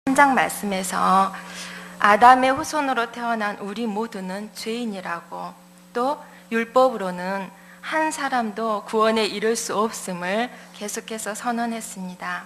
3장 말씀에서 아담의 후손으로 태어난 우리 모두는 죄인이라고, 또 율법으로는 한 사람도 구원에 이를 수 없음을 계속해서 선언했습니다.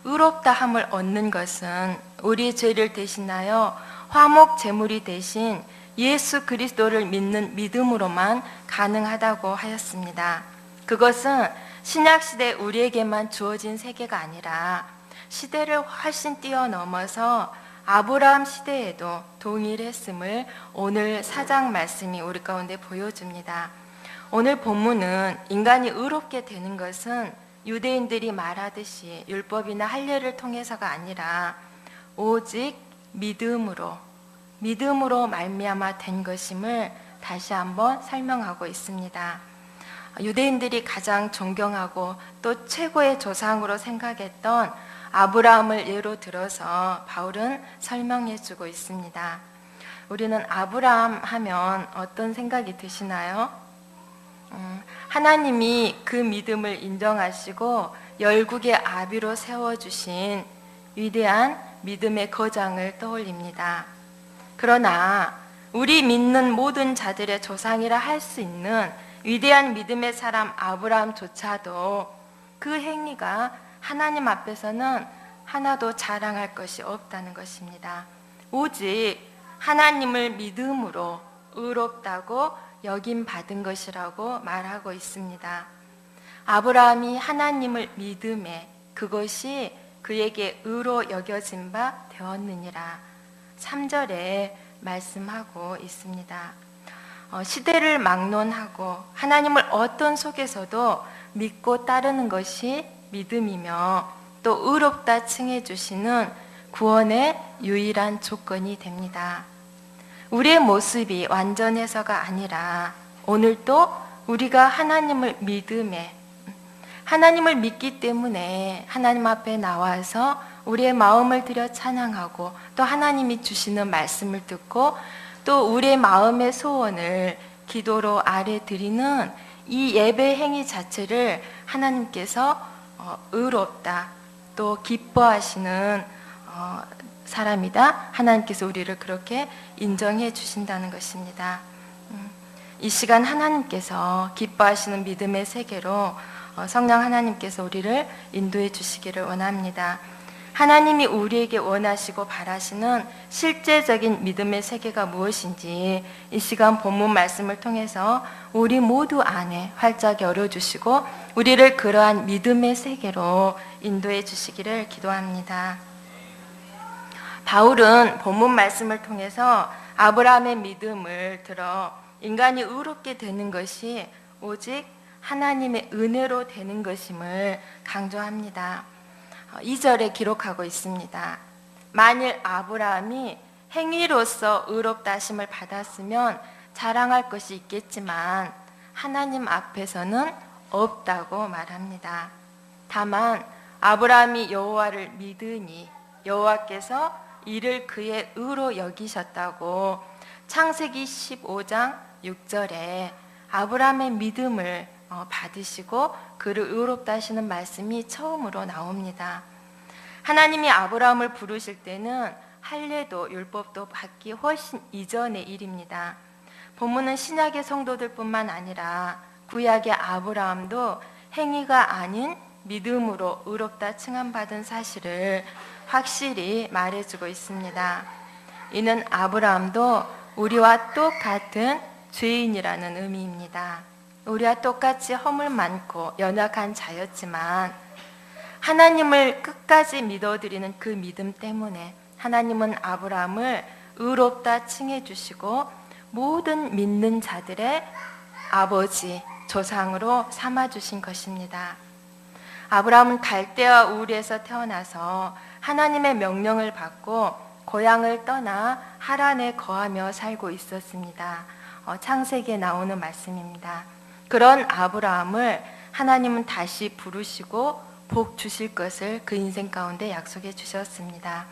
의롭다 함을 얻는 것은 우리 죄를 대신하여 화목 제물이 되신 예수 그리스도를 믿는 믿음으로만 가능하다고 하였습니다. 그것은 신약시대 우리에게만 주어진 세계가 아니라 시대를 훨씬 뛰어넘어서 아브라함 시대에도 동일했음을 오늘 4장 말씀이 우리 가운데 보여줍니다. 오늘 본문은 인간이 의롭게 되는 것은 유대인들이 말하듯이 율법이나 할례를 통해서가 아니라 오직 믿음으로 말미암아 된 것임을 다시 한번 설명하고 있습니다. 유대인들이 가장 존경하고 또 최고의 조상으로 생각했던 아브라함을 예로 들어서 바울은 설명해 주고 있습니다. 우리는 아브라함 하면 어떤 생각이 드시나요? 하나님이 그 믿음을 인정하시고 열국의 아비로 세워주신 위대한 믿음의 거장을 떠올립니다. 그러나 우리 믿는 모든 자들의 조상이라 할 수 있는 위대한 믿음의 사람 아브라함조차도 그 행위가 하나님 앞에서는 하나도 자랑할 것이 없다는 것입니다. 오직 하나님을 믿음으로 의롭다고 여김받은 것이라고 말하고 있습니다. 아브라함이 하나님을 믿음에 그것이 그에게 의로 여겨진 바 되었느니라 3절에 말씀하고 있습니다. 시대를 막론하고 하나님을 어떤 속에서도 믿고 따르는 것이 믿음이며 또 의롭다 칭해 주시는 구원의 유일한 조건이 됩니다. 우리의 모습이 완전해서가 아니라 오늘도 우리가 하나님을 믿기 때문에 하나님 앞에 나와서 우리의 마음을 들여 찬양하고 또 하나님이 주시는 말씀을 듣고 또 우리의 마음의 소원을 기도로 아뢰 드리는 이 예배 행위 자체를 하나님께서 의롭다 또 기뻐하시는 사람이다. 하나님께서 우리를 그렇게 인정해 주신다는 것입니다. 이 시간 하나님께서 기뻐하시는 믿음의 세계로 성령 하나님께서 우리를 인도해 주시기를 원합니다. 하나님이 우리에게 원하시고 바라시는 실제적인 믿음의 세계가 무엇인지 이 시간 본문 말씀을 통해서 우리 모두 안에 활짝 열어주시고 우리를 그러한 믿음의 세계로 인도해 주시기를 기도합니다. 바울은 본문 말씀을 통해서 아브라함의 믿음을 들어 인간이 의롭게 되는 것이 오직 하나님의 은혜로 되는 것임을 강조합니다. 2절에 기록하고 있습니다. 만일 아브라함이 행위로서 의롭다 하심을 받았으면 자랑할 것이 있겠지만 하나님 앞에서는 없다고 말합니다. 다만 아브라함이 여호와를 믿으니 여호와께서 이를 그의 의로 여기셨다고 창세기 15장 6절에 아브라함의 믿음을 받으시고 그를 의롭다 하시는 말씀이 처음으로 나옵니다. 하나님이 아브라함을 부르실 때는 할례도 율법도 받기 훨씬 이전의 일입니다. 본문은 신약의 성도들뿐만 아니라 구약의 아브라함도 행위가 아닌 믿음으로 의롭다 칭함받은 사실을 확실히 말해주고 있습니다. 이는 아브라함도 우리와 똑같은 죄인이라는 의미입니다. 우리와 똑같이 허물 많고 연약한 자였지만 하나님을 끝까지 믿어드리는 그 믿음 때문에 하나님은 아브라함을 의롭다 칭해 주시고 모든 믿는 자들의 아버지, 조상으로 삼아 주신 것입니다. 아브라함은 갈대아 우르에서 태어나서 하나님의 명령을 받고 고향을 떠나 하란에 거하며 살고 있었습니다. 창세기에 나오는 말씀입니다. 그런 아브라함을 하나님은 다시 부르시고 복 주실 것을 그 인생 가운데 약속해 주셨습니다.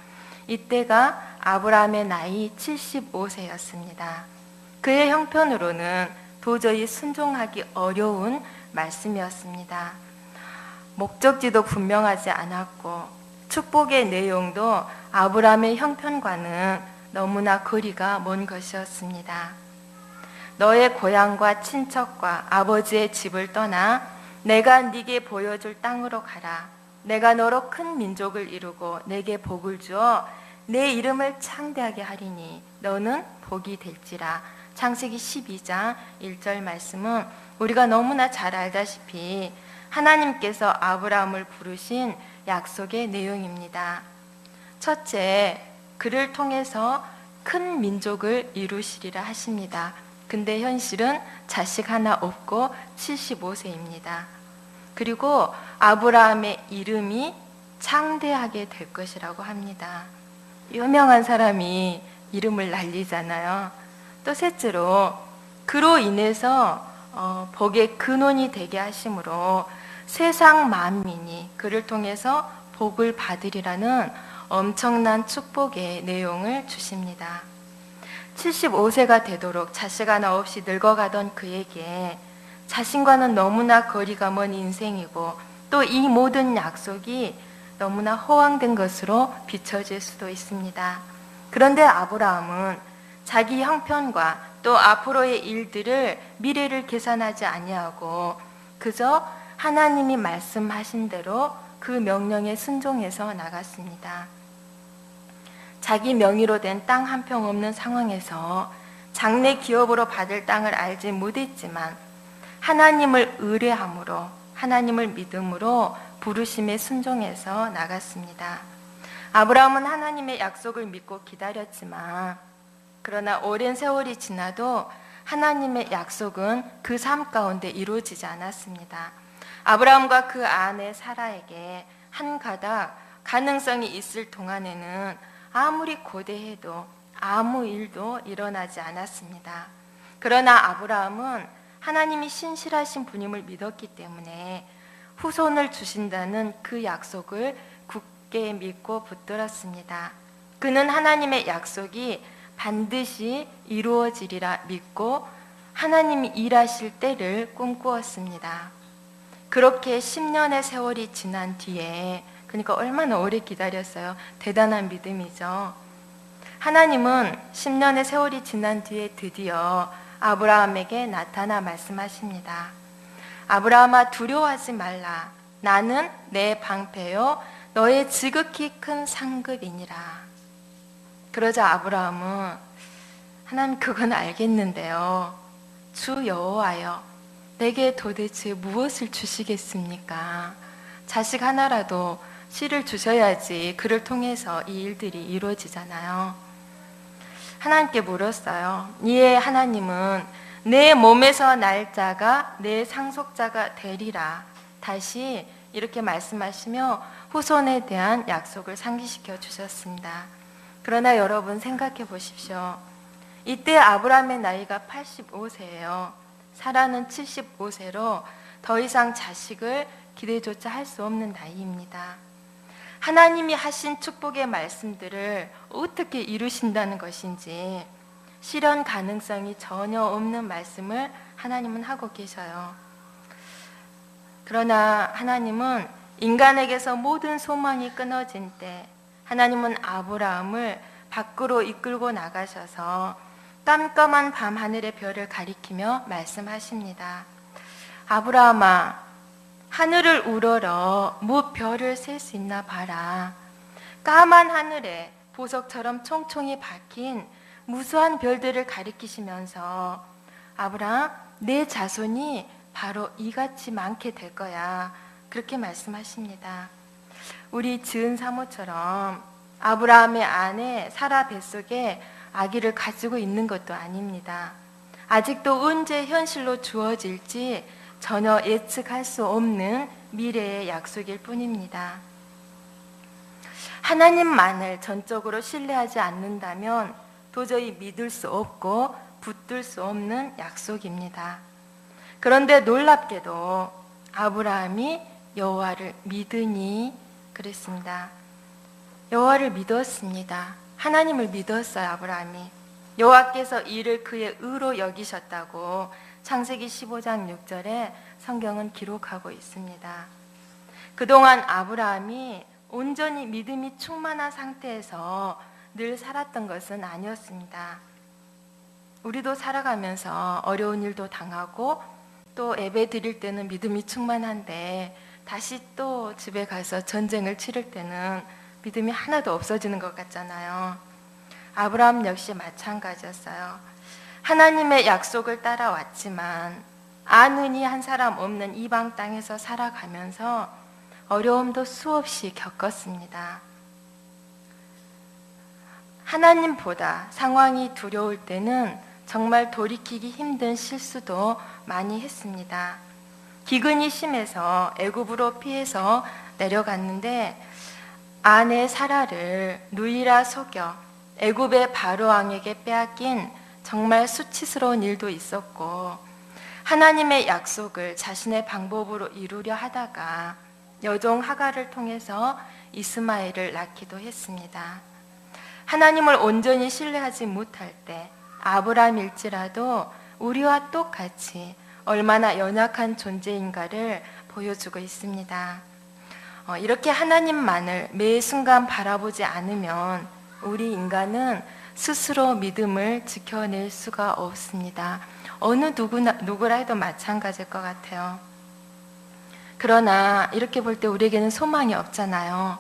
이때가 아브라함의 나이 75세였습니다. 그의 형편으로는 도저히 순종하기 어려운 말씀이었습니다. 목적지도 분명하지 않았고 축복의 내용도 아브라함의 형편과는 너무나 거리가 먼 것이었습니다. 너의 고향과 친척과 아버지의 집을 떠나 내가 네게 보여줄 땅으로 가라. 내가 너로 큰 민족을 이루고 내게 복을 주어 내 이름을 창대하게 하리니 너는 복이 될지라. 창세기 12장 1절 말씀은 우리가 너무나 잘 알다시피 하나님께서 아브라함을 부르신 약속의 내용입니다. 첫째, 그를 통해서 큰 민족을 이루시리라 하십니다. 근데 현실은 자식 하나 없고 75세입니다. 그리고 아브라함의 이름이 창대하게 될 것이라고 합니다. 유명한 사람이 이름을 날리잖아요. 또 셋째로 그로 인해서 복의 근원이 되게 하심으로 세상 만민이 그를 통해서 복을 받으리라는 엄청난 축복의 내용을 주십니다. 75세가 되도록 자식 하나 없이 늙어가던 그에게 자신과는 너무나 거리가 먼 인생이고 또 이 모든 약속이 너무나 허황된 것으로 비춰질 수도 있습니다. 그런데 아브라함은 자기 형편과 또 앞으로의 일들을 미래를 계산하지 아니하고 그저 하나님이 말씀하신 대로 그 명령에 순종해서 나갔습니다. 자기 명의로 된 땅 한 평 없는 상황에서 장래 기업으로 받을 땅을 알지 못했지만 하나님을 의뢰함으로 하나님을 믿음으로 부르심에 순종해서 나갔습니다. 아브라함은 하나님의 약속을 믿고 기다렸지만 그러나 오랜 세월이 지나도 하나님의 약속은 그 삶 가운데 이루어지지 않았습니다. 아브라함과 그 아내 사라에게 한 가닥 가능성이 있을 동안에는 아무리 고대해도 아무 일도 일어나지 않았습니다. 그러나 아브라함은 하나님이 신실하신 분임을 믿었기 때문에 후손을 주신다는 그 약속을 굳게 믿고 붙들었습니다. 그는 하나님의 약속이 반드시 이루어지리라 믿고 하나님이 일하실 때를 꿈꾸었습니다. 그렇게 10년의 세월이 지난 뒤에, 그러니까 얼마나 오래 기다렸어요. 대단한 믿음이죠. 하나님은 10년의 세월이 지난 뒤에 드디어 아브라함에게 나타나 말씀하십니다. 아브라함아, 두려워하지 말라. 나는 내 방패요 너의 지극히 큰 상급이니라. 그러자 아브라함은 하나님, 그건 알겠는데요, 주 여호와여, 내게 도대체 무엇을 주시겠습니까? 자식 하나라도 씨를 주셔야지 그를 통해서 이 일들이 이루어지잖아요. 하나님께 물었어요. 이에 하나님은 내 몸에서 날 자가 내 상속자가 되리라. 다시 이렇게 말씀하시며 후손에 대한 약속을 상기시켜 주셨습니다. 그러나 여러분 생각해 보십시오. 이때 아브라함의 나이가 85세예요. 사라는 75세로 더 이상 자식을 기대조차 할 수 없는 나이입니다. 하나님이 하신 축복의 말씀들을 어떻게 이루신다는 것인지 실현 가능성이 전혀 없는 말씀을 하나님은 하고 계셔요. 그러나 하나님은 인간에게서 모든 소망이 끊어진 때 하나님은 아브라함을 밖으로 이끌고 나가셔서 깜깜한 밤하늘의 별을 가리키며 말씀하십니다. 아브라함아, 하늘을 우러러 무별을 셀 수 있나 봐라. 까만 하늘에 보석처럼 총총이 박힌 무수한 별들을 가리키시면서 아브라함, 내 자손이 바로 이같이 많게 될 거야. 그렇게 말씀하십니다. 우리 지은 사모처럼 아브라함의 아내 사라 뱃속에 아기를 가지고 있는 것도 아닙니다. 아직도 언제 현실로 주어질지 전혀 예측할 수 없는 미래의 약속일 뿐입니다. 하나님만을 전적으로 신뢰하지 않는다면 도저히 믿을 수 없고 붙들 수 없는 약속입니다. 그런데 놀랍게도 아브라함이 여호와를 믿으니 그랬습니다. 여호와를 믿었습니다. 하나님을 믿었어요. 아브라함이 여호와께서 이를 그의 의로 여기셨다고 창세기 15장 6절에 성경은 기록하고 있습니다. 그동안 아브라함이 온전히 믿음이 충만한 상태에서 늘 살았던 것은 아니었습니다. 우리도 살아가면서 어려운 일도 당하고 또 예배 드릴 때는 믿음이 충만한데 다시 또 집에 가서 전쟁을 치를 때는 믿음이 하나도 없어지는 것 같잖아요. 아브라함 역시 마찬가지였어요. 하나님의 약속을 따라왔지만 아는이 한 사람 없는 이방 땅에서 살아가면서 어려움도 수없이 겪었습니다. 하나님보다 상황이 두려울 때는 정말 돌이키기 힘든 실수도 많이 했습니다. 기근이 심해서 애굽으로 피해서 내려갔는데 아내 사라를 누이라 속여 애굽의 바로 왕에게 빼앗긴 정말 수치스러운 일도 있었고, 하나님의 약속을 자신의 방법으로 이루려 하다가 여종 하갈을 통해서 이스마엘을 낳기도 했습니다. 하나님을 온전히 신뢰하지 못할 때 아브라함일지라도 우리와 똑같이 얼마나 연약한 존재인가를 보여주고 있습니다. 이렇게 하나님만을 매 순간 바라보지 않으면 우리 인간은 스스로 믿음을 지켜낼 수가 없습니다. 어느 누구라 해도 마찬가지일 것 같아요. 그러나 이렇게 볼 때 우리에게는 소망이 없잖아요.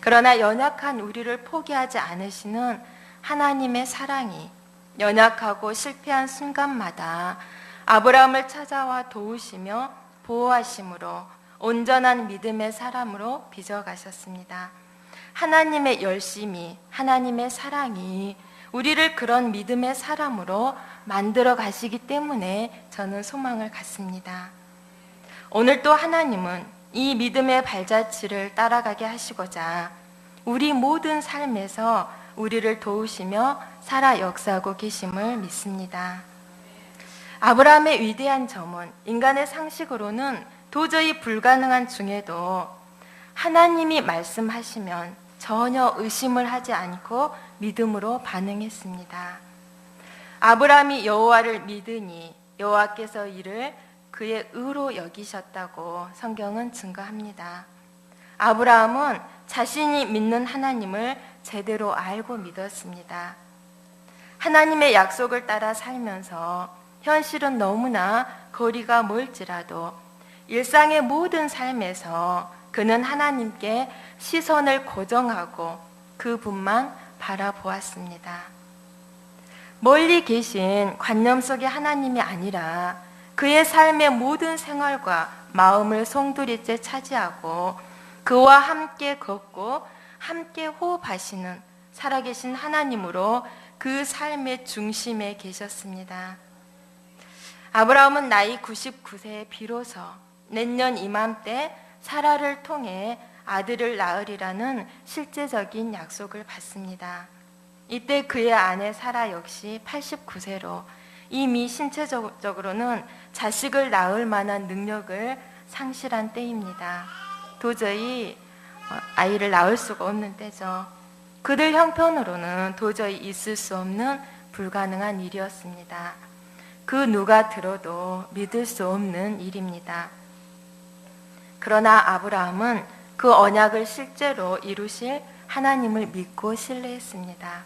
그러나 연약한 우리를 포기하지 않으시는 하나님의 사랑이 연약하고 실패한 순간마다 아브라함을 찾아와 도우시며 보호하심으로 온전한 믿음의 사람으로 빚어가셨습니다. 하나님의 열심이, 하나님의 사랑이 우리를 그런 믿음의 사람으로 만들어 가시기 때문에 저는 소망을 갖습니다. 오늘 또 하나님은 이 믿음의 발자취를 따라가게 하시고자 우리 모든 삶에서 우리를 도우시며 살아 역사하고 계심을 믿습니다. 아브라함의 위대한 점은 인간의 상식으로는 도저히 불가능한 중에도 하나님이 말씀하시면 전혀 의심을 하지 않고 믿음으로 반응했습니다. 아브라함이 여호와를 믿으니 여호와께서 이를 그의 의로 여기셨다고 성경은 증거합니다. 아브라함은 자신이 믿는 하나님을 제대로 알고 믿었습니다. 하나님의 약속을 따라 살면서 현실은 너무나 거리가 멀지라도 일상의 모든 삶에서 그는 하나님께 시선을 고정하고 그분만 바라보았습니다. 멀리 계신 관념 속의 하나님이 아니라 그의 삶의 모든 생활과 마음을 송두리째 차지하고 그와 함께 걷고 함께 호흡하시는 살아계신 하나님으로 그 삶의 중심에 계셨습니다. 아브라함은 나이 99세에 비로소 내년 이맘때 사라를 통해 아들을 낳으리라는 실제적인 약속을 받습니다. 이때 그의 아내 사라 역시 89세로 이미 신체적으로는 자식을 낳을 만한 능력을 상실한 때입니다. 도저히 아이를 낳을 수가 없는 때죠. 그들 형편으로는 도저히 있을 수 없는 불가능한 일이었습니다. 그 누가 들어도 믿을 수 없는 일입니다. 그러나 아브라함은 그 언약을 실제로 이루실 하나님을 믿고 신뢰했습니다.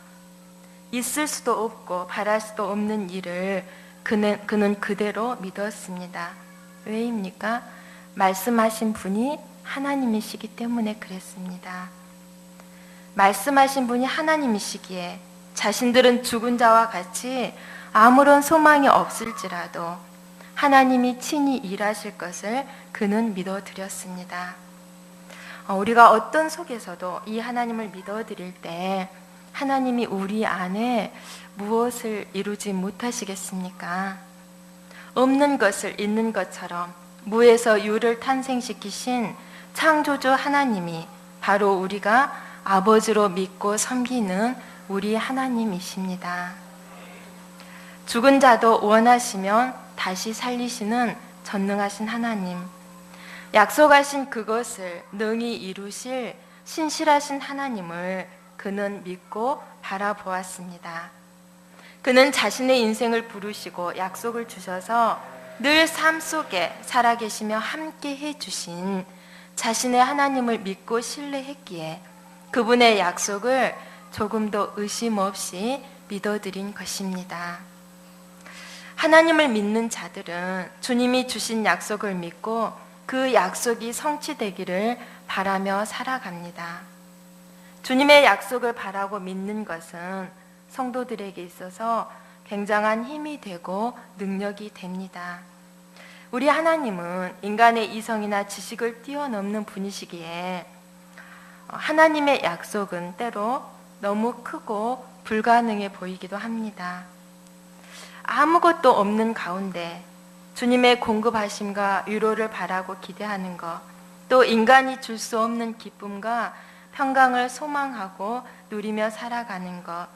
있을 수도 없고 바랄 수도 없는 일을 그는 그대로 믿었습니다. 왜입니까? 말씀하신 분이 하나님이시기 때문에 그랬습니다. 말씀하신 분이 하나님이시기에 자신들은 죽은 자와 같이 아무런 소망이 없을지라도 하나님이 친히 일하실 것을 그는 믿어드렸습니다. 우리가 어떤 속에서도 이 하나님을 믿어드릴 때 하나님이 우리 안에 무엇을 이루지 못하시겠습니까? 없는 것을 있는 것처럼 무에서 유를 탄생시키신 창조주 하나님이 바로 우리가 아버지로 믿고 섬기는 우리 하나님이십니다. 죽은 자도 원하시면 다시 살리시는 전능하신 하나님, 약속하신 그것을 능히 이루실 신실하신 하나님을 그는 믿고 바라보았습니다. 그는 자신의 인생을 부르시고 약속을 주셔서 늘 삶 속에 살아계시며 함께 해주신 자신의 하나님을 믿고 신뢰했기에 그분의 약속을 조금도 의심 없이 믿어드린 것입니다. 하나님을 믿는 자들은 주님이 주신 약속을 믿고 그 약속이 성취되기를 바라며 살아갑니다. 주님의 약속을 바라고 믿는 것은 성도들에게 있어서 굉장한 힘이 되고 능력이 됩니다. 우리 하나님은 인간의 이성이나 지식을 뛰어넘는 분이시기에 하나님의 약속은 때로 너무 크고 불가능해 보이기도 합니다. 아무것도 없는 가운데 주님의 공급하심과 위로를 바라고 기대하는 것, 또 인간이 줄 수 없는 기쁨과 평강을 소망하고 누리며 살아가는 것,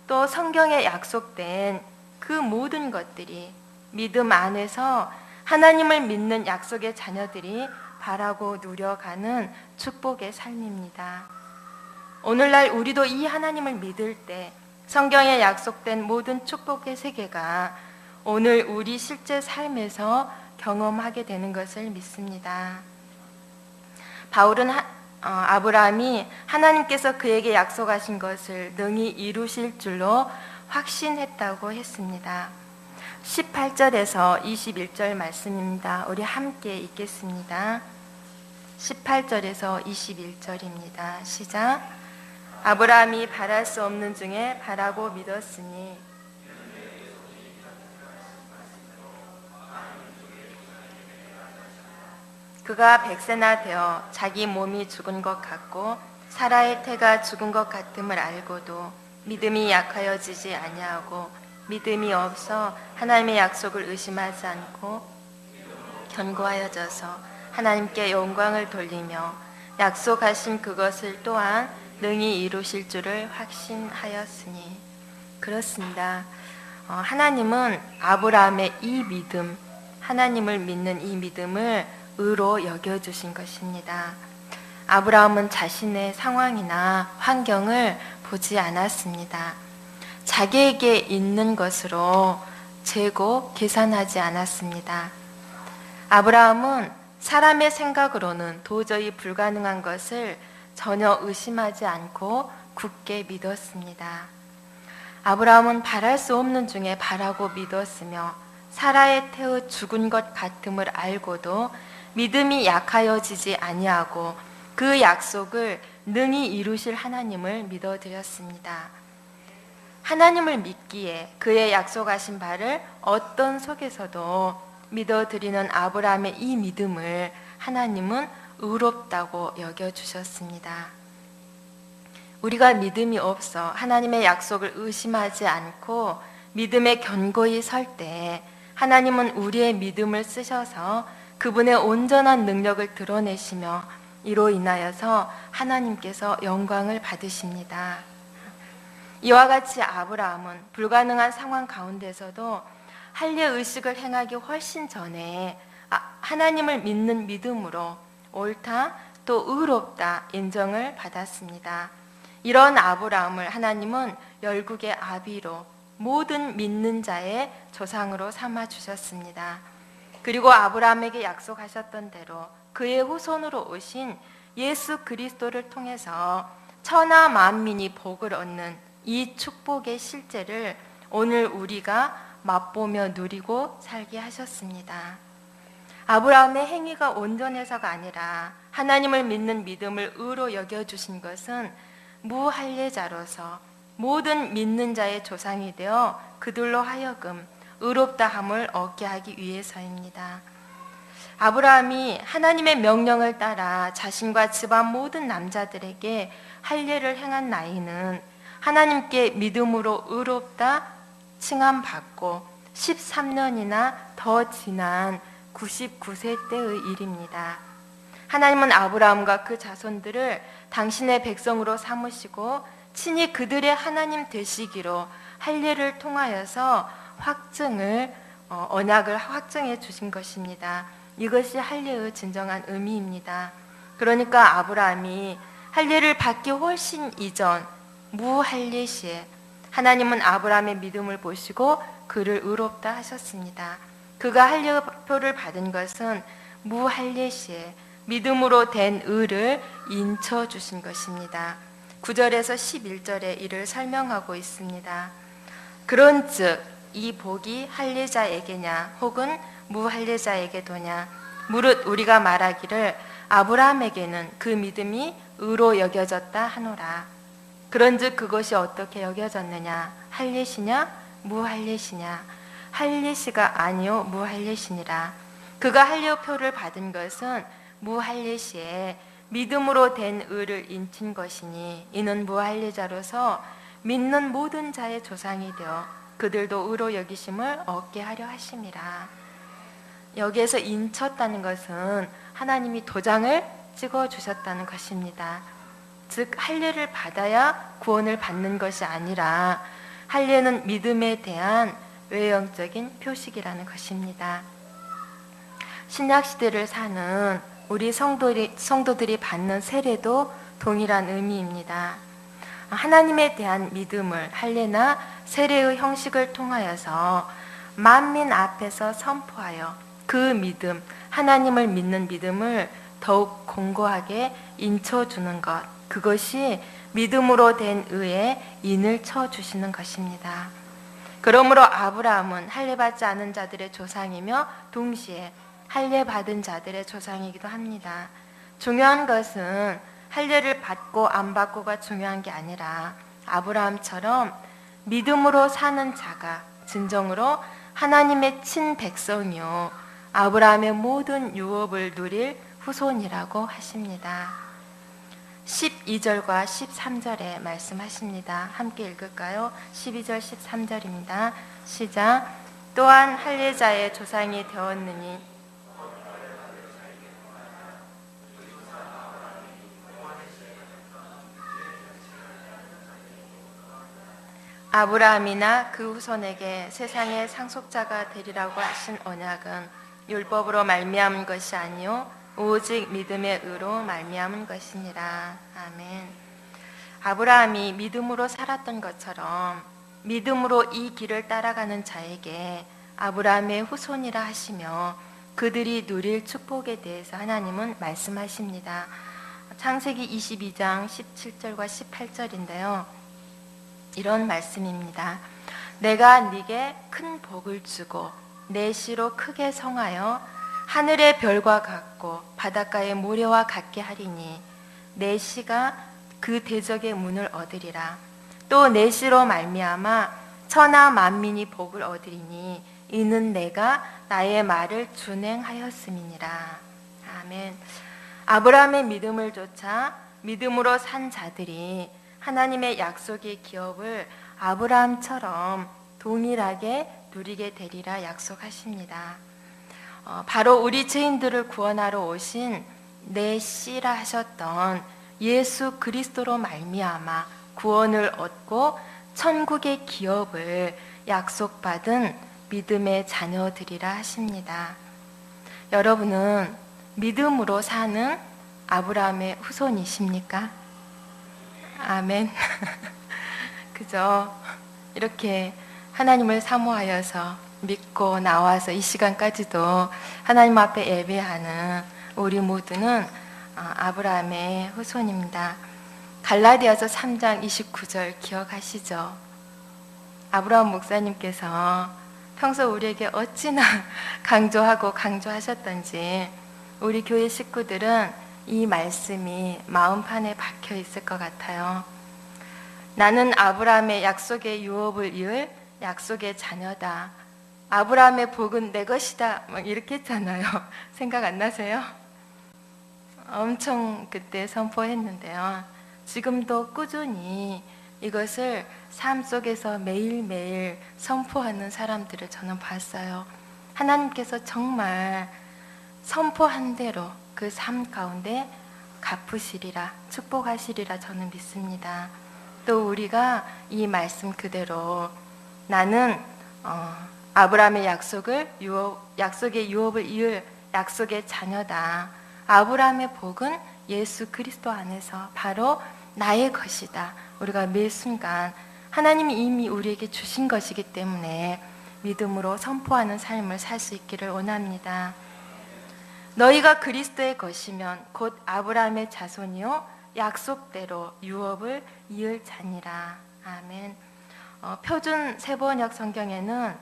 또 성경에 약속된 그 모든 것들이 믿음 안에서 하나님을 믿는 약속의 자녀들이 바라고 누려가는 축복의 삶입니다. 오늘날 우리도 이 하나님을 믿을 때 성경에 약속된 모든 축복의 세계가 오늘 우리 실제 삶에서 경험하게 되는 것을 믿습니다. 바울은 아브라함이 하나님께서 그에게 약속하신 것을 능히 이루실 줄로 확신했다고 했습니다. 18절에서 21절 말씀입니다. 우리 함께 읽겠습니다. 18절에서 21절입니다. 시작. 아브라함이 바랄 수 없는 중에 바라고 믿었으니 그가 100세나 되어 자기 몸이 죽은 것 같고 사라의 태가 죽은 것 같음을 알고도 믿음이 약하여지지 아니하고 믿음이 없어 하나님의 약속을 의심하지 않고 견고하여져서 하나님께 영광을 돌리며 약속하신 그것을 또한 능히 이루실 줄을 확신하였으니. 그렇습니다. 하나님은 아브라함의 이 믿음, 하나님을 믿는 이 믿음을 의로 여겨주신 것입니다. 아브라함은 자신의 상황이나 환경을 보지 않았습니다. 자기에게 있는 것으로 재고 계산하지 않았습니다. 아브라함은 사람의 생각으로는 도저히 불가능한 것을 전혀 의심하지 않고 굳게 믿었습니다. 아브라함은 바랄 수 없는 중에 바라고 믿었으며 사라의 태의 죽은 것 같음을 알고도 믿음이 약하여지지 아니하고 그 약속을 능히 이루실 하나님을 믿어드렸습니다. 하나님을 믿기에 그의 약속하신 바를 어떤 속에서도 믿어드리는 아브라함의 이 믿음을 하나님은 의롭다고 여겨주셨습니다. 우리가 믿음이 없어 하나님의 약속을 의심하지 않고 믿음에 견고히 설 때 하나님은 우리의 믿음을 쓰셔서 그분의 온전한 능력을 드러내시며 이로 인하여서 하나님께서 영광을 받으십니다. 이와 같이 아브라함은 불가능한 상황 가운데서도 할례의식을 행하기 훨씬 전에 하나님을 믿는 믿음으로 옳다 또 의롭다 인정을 받았습니다. 이런 아브라함을 하나님은 열국의 아비로 모든 믿는 자의 조상으로 삼아주셨습니다. 그리고 아브라함에게 약속하셨던 대로 그의 후손으로 오신 예수 그리스도를 통해서 천하 만민이 복을 얻는 이 축복의 실제를 오늘 우리가 맛보며 누리고 살게 하셨습니다. 아브라함의 행위가 온전해서가 아니라 하나님을 믿는 믿음을 의로 여겨주신 것은 무할례자로서 모든 믿는 자의 조상이 되어 그들로 하여금 의롭다함을 얻게 하기 위해서입니다. 아브라함이 하나님의 명령을 따라 자신과 집안 모든 남자들에게 할례를 행한 나이는 하나님께 믿음으로 의롭다 칭함받고 13년이나 더 지난 99세 때의 일입니다. 하나님은 아브라함과 그 자손들을 당신의 백성으로 삼으시고 친히 그들의 하나님 되시기로 할례를 통하여서 언약을 확증해 주신 것입니다. 이것이 할례의 진정한 의미입니다. 그러니까 아브라함이 할례를 받기 훨씬 이전 무할례 시에 하나님은 아브라함의 믿음을 보시고 그를 의롭다 하셨습니다. 그가 할례표를 받은 것은 무할례 시에 믿음으로 된 의를 인쳐 주신 것입니다. 9절에서 11절에 이를 설명하고 있습니다. 그런즉 이 복이 할례자에게냐 혹은 무할례자에게도냐 무릇 우리가 말하기를 아브라함에게는 그 믿음이 의로 여겨졌다 하노라. 그런즉 그것이 어떻게 여겨졌느냐? 할례시냐 무할례시냐? 할례시가 아니요 무할례시니라. 그가 할례표를 받은 것은 무할례시에 믿음으로 된 의를 인친 것이니 이는 무할례자로서 믿는 모든 자의 조상이 되어 그들도 의로 여기심을 얻게 하려 하심이라. 여기에서 인쳤다는 것은 하나님이 도장을 찍어 주셨다는 것입니다. 즉 할례를 받아야 구원을 받는 것이 아니라 할례는 믿음에 대한 외형적인 표식이라는 것입니다. 신약 시대를 사는 우리 성도들이 받는 세례도 동일한 의미입니다. 하나님에 대한 믿음을 할례나 세례의 형식을 통하여서 만민 앞에서 선포하여 그 믿음, 하나님을 믿는 믿음을 더욱 공고하게 인쳐주는 것, 그것이 믿음으로 된 의에 인을 쳐주시는 것입니다. 그러므로 아브라함은 할례받지 않은 자들의 조상이며 동시에 할례받은 자들의 조상이기도 합니다. 중요한 것은 할례를 받고 안 받고가 중요한 게 아니라 아브라함처럼 믿음으로 사는 자가 진정으로 하나님의 친백성이요 아브라함의 모든 유업을 누릴 후손이라고 하십니다. 12절과 13절에 말씀하십니다. 함께 읽을까요? 12절 13절입니다. 시작. 또한 할례자의 조상이 되었느니 아브라함이나 그 후손에게 세상의 상속자가 되리라고 하신 언약은 율법으로 말미암은 것이 아니요 오직 믿음의 의로 말미암은 것이니라. 아멘. 아브라함이 믿음으로 살았던 것처럼 믿음으로 이 길을 따라가는 자에게 아브라함의 후손이라 하시며 그들이 누릴 축복에 대해서 하나님은 말씀하십니다. 창세기 22장 17절과 18절인데요. 이런 말씀입니다. 내가 네게 큰 복을 주고 내 씨로 크게 성하여 하늘의 별과 같고 바닷가의 모래와 같게 하리니 내 씨가 그 대적의 문을 얻으리라. 또 내 씨로 말미암아 천하 만민이 복을 얻으리니 이는 내가 나의 말을 준행하였음이니라. 아멘. 아브라함의 믿음을 쫓아 믿음으로 산 자들이 하나님의 약속의 기업을 아브라함처럼 동일하게 누리게 되리라 약속하십니다. 바로 우리 죄인들을 구원하러 오신 내 씨라 하셨던 예수 그리스도로 말미암아 구원을 얻고 천국의 기업을 약속받은 믿음의 자녀들이라 하십니다. 여러분은 믿음으로 사는 아브라함의 후손이십니까? 아멘. 그죠? 이렇게 하나님을 사모하여서 믿고 나와서 이 시간까지도 하나님 앞에 예배하는 우리 모두는 아브라함의 후손입니다. 갈라디아서 3장 29절 기억하시죠? 아브라함 목사님께서 평소 우리에게 어찌나 강조하셨던지 우리 교회 식구들은 이 말씀이 마음판에 박혀 있을 것 같아요. 나는 아브라함의 약속의 유업을 이을 약속의 자녀다. 아브라함의 복은 내 것이다. 막 이렇게 했잖아요. 생각 안 나세요? 엄청 그때 선포했는데요. 지금도 꾸준히 이것을 삶 속에서 매일매일 선포하는 사람들을 저는 봤어요. 하나님께서 정말 선포한 대로 그 삶 가운데 갚으시리라, 축복하시리라 저는 믿습니다. 또 우리가 이 말씀 그대로 나는 아브라함의 약속의 유업을 이을 약속의 자녀다. 아브라함의 복은 예수 그리스도 안에서 바로 나의 것이다. 우리가 매 순간 하나님이 이미 우리에게 주신 것이기 때문에 믿음으로 선포하는 삶을 살 수 있기를 원합니다. 너희가 그리스도의 것이면 곧 아브라함의 자손이요 약속대로 유업을 이을 자니라. 아멘. 표준 세번역 성경에는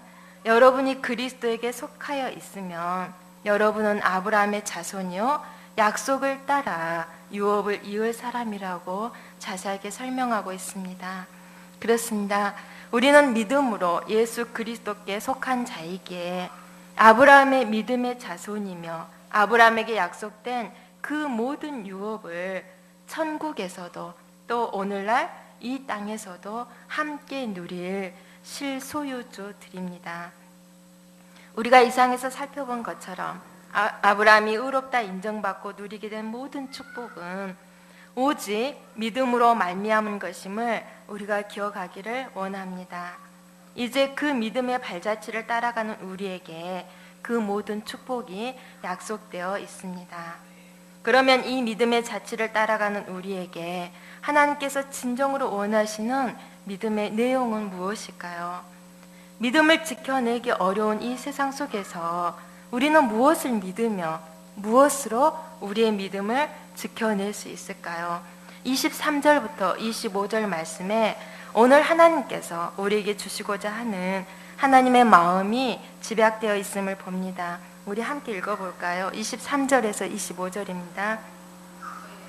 여러분이 그리스도에게 속하여 있으면 여러분은 아브라함의 자손이요 약속을 따라 유업을 이을 사람이라고 자세하게 설명하고 있습니다. 그렇습니다. 우리는 믿음으로 예수 그리스도께 속한 자이기에 아브라함의 믿음의 자손이며 아브라함에게 약속된 그 모든 유업을 천국에서도 또 오늘날 이 땅에서도 함께 누릴 실소유주들입니다. 우리가 이상에서 살펴본 것처럼 아브라함이 의롭다 인정받고 누리게 된 모든 축복은 오직 믿음으로 말미암은 것임을 우리가 기억하기를 원합니다. 이제 그 믿음의 발자취를 따라가는 우리에게 그 모든 축복이 약속되어 있습니다. 그러면 이 믿음의 자취를 따라가는 우리에게 하나님께서 진정으로 원하시는 믿음의 내용은 무엇일까요? 믿음을 지켜내기 어려운 이 세상 속에서 우리는 무엇을 믿으며 무엇으로 우리의 믿음을 지켜낼 수 있을까요? 23절부터 25절 말씀에 오늘 하나님께서 우리에게 주시고자 하는 하나님의 마음이 집약되어 있음을 봅니다. 우리 함께 읽어볼까요? 23절에서 25절입니다.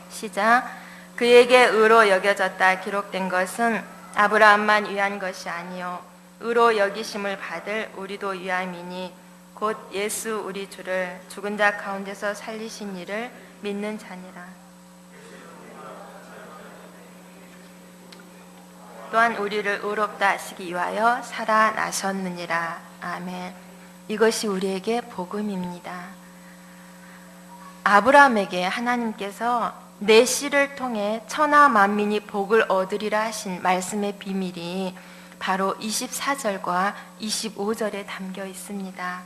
시작. 그에게 의로 여겨졌다 기록된 것은 아브라함만 위한 것이 아니요 의로 여기심을 받을 우리도 위함이니 곧 예수 우리 주를 죽은 자 가운데서 살리신 이를 믿는 자니라. 또한 우리를 의롭다 하시기 위하여 살아나셨느니라. 아멘. 이것이 우리에게 복음입니다. 아브라함에게 하나님께서 내 씨를 통해 천하 만민이 복을 얻으리라 하신 말씀의 비밀이 바로 24절과 25절에 담겨 있습니다.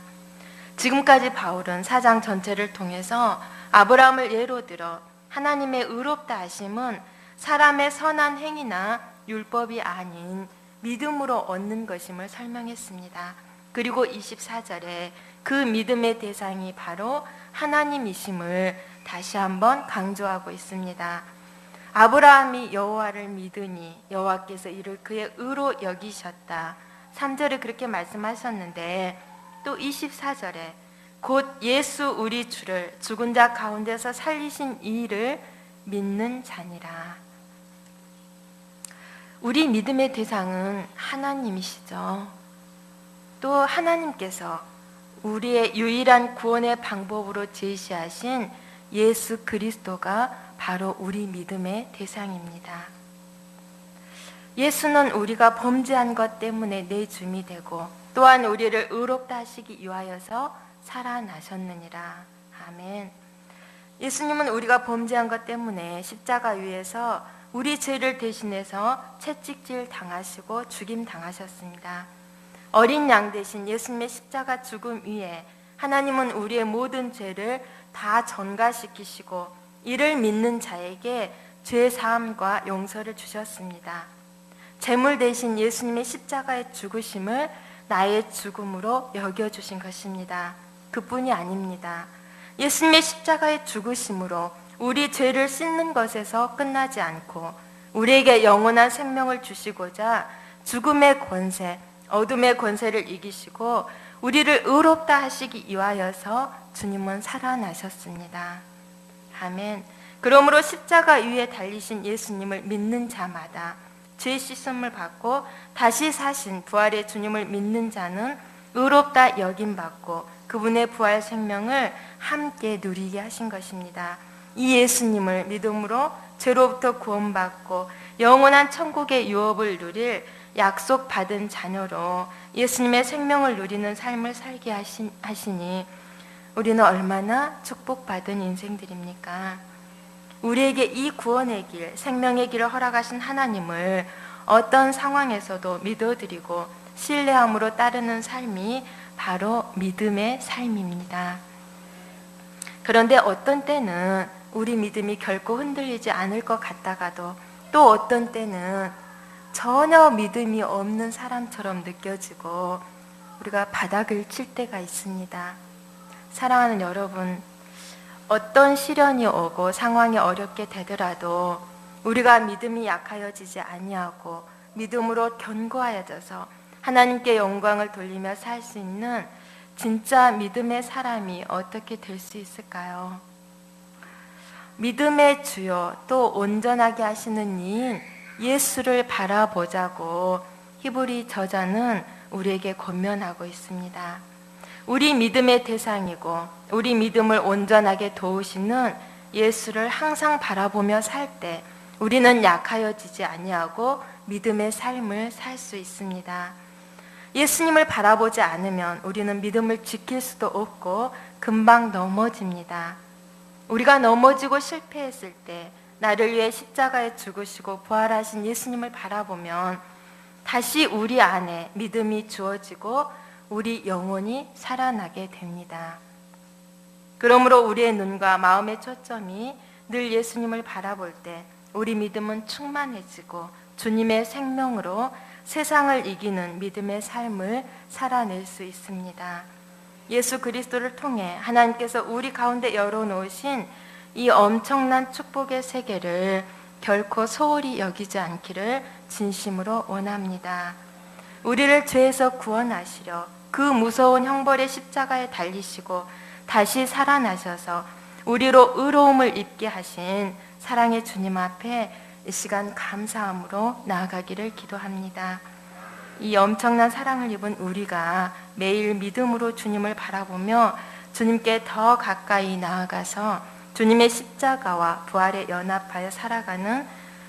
지금까지 바울은 사장 전체를 통해서 아브라함을 예로 들어 하나님의 의롭다 하심은 사람의 선한 행위나 율법이 아닌 믿음으로 얻는 것임을 설명했습니다. 그리고 24절에 그 믿음의 대상이 바로 하나님이심을 다시 한번 강조하고 있습니다. 아브라함이 여호와를 믿으니 여호와께서 이를 그의 의로 여기셨다. 3절에 그렇게 말씀하셨는데 또 24절에 곧 예수 우리 주를 죽은 자 가운데서 살리신 이를 믿는 자니라. 우리 믿음의 대상은 하나님이시죠. 또 하나님께서 우리의 유일한 구원의 방법으로 제시하신 예수 그리스도가 바로 우리 믿음의 대상입니다. 예수는 우리가 범죄한 것 때문에 내 주님이 되고 또한 우리를 의롭다 하시기 위하여서 살아나셨느니라. 아멘. 예수님은 우리가 범죄한 것 때문에 십자가 위에서 우리 죄를 대신해서 채찍질 당하시고 죽임 당하셨습니다. 어린 양 대신 예수님의 십자가 죽음 위에 하나님은 우리의 모든 죄를 다 전가시키시고 이를 믿는 자에게 죄 사함과 용서를 주셨습니다. 제물 대신 예수님의 십자가의 죽으심을 나의 죽음으로 여겨주신 것입니다. 그뿐이 아닙니다. 예수님의 십자가의 죽으심으로 우리 죄를 씻는 것에서 끝나지 않고 우리에게 영원한 생명을 주시고자 죽음의 권세, 어둠의 권세를 이기시고 우리를 의롭다 하시기 위하여서 주님은 살아나셨습니다. 아멘. 그러므로 십자가 위에 달리신 예수님을 믿는 자마다 죄 씻음을 받고 다시 사신 부활의 주님을 믿는 자는 의롭다 여김받고 그분의 부활 생명을 함께 누리게 하신 것입니다. 이 예수님을 믿음으로 죄로부터 구원받고 영원한 천국의 유업을 누릴 약속받은 자녀로 예수님의 생명을 누리는 삶을 살게 하시니 우리는 얼마나 축복받은 인생들입니까? 우리에게 이 구원의 길, 생명의 길을 허락하신 하나님을 어떤 상황에서도 믿어드리고 신뢰함으로 따르는 삶이 바로 믿음의 삶입니다. 그런데 어떤 때는 우리 믿음이 결코 흔들리지 않을 것 같다가도 또 어떤 때는 전혀 믿음이 없는 사람처럼 느껴지고 우리가 바닥을 칠 때가 있습니다. 사랑하는 여러분, 어떤 시련이 오고 상황이 어렵게 되더라도 우리가 믿음이 약하여지지 아니하고 믿음으로 견고하여져서 하나님께 영광을 돌리며 살 수 있는 진짜 믿음의 사람이 어떻게 될 수 있을까요? 믿음의 주요 또 온전하게 하시는 이인 예수를 바라보자고 히브리 저자는 우리에게 권면하고 있습니다. 우리 믿음의 대상이고 우리 믿음을 온전하게 도우시는 예수를 항상 바라보며 살 때 우리는 약하여지지 아니하고 믿음의 삶을 살 수 있습니다. 예수님을 바라보지 않으면 우리는 믿음을 지킬 수도 없고 금방 넘어집니다. 우리가 넘어지고 실패했을 때 나를 위해 십자가에 죽으시고 부활하신 예수님을 바라보면 다시 우리 안에 믿음이 주어지고 우리 영혼이 살아나게 됩니다. 그러므로 우리의 눈과 마음의 초점이 늘 예수님을 바라볼 때 우리 믿음은 충만해지고 주님의 생명으로 세상을 이기는 믿음의 삶을 살아낼 수 있습니다. 예수 그리스도를 통해 하나님께서 우리 가운데 열어놓으신 이 엄청난 축복의 세계를 결코 소홀히 여기지 않기를 진심으로 원합니다. 우리를 죄에서 구원하시려 그 무서운 형벌의 십자가에 달리시고 다시 살아나셔서 우리로 의로움을 입게 하신 사랑의 주님 앞에 이 시간 감사함으로 나아가기를 기도합니다. 이 엄청난 사랑을 입은 우리가 매일 믿음으로 주님을 바라보며 주님께 더 가까이 나아가서 주님의 십자가와 부활에 연합하여 살아가는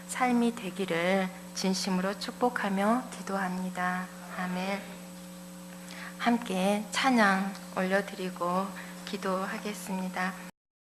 삶이 되기를 진심으로 축복하며 기도합니다. 아멘. 함께 찬양 올려드리고 기도하겠습니다.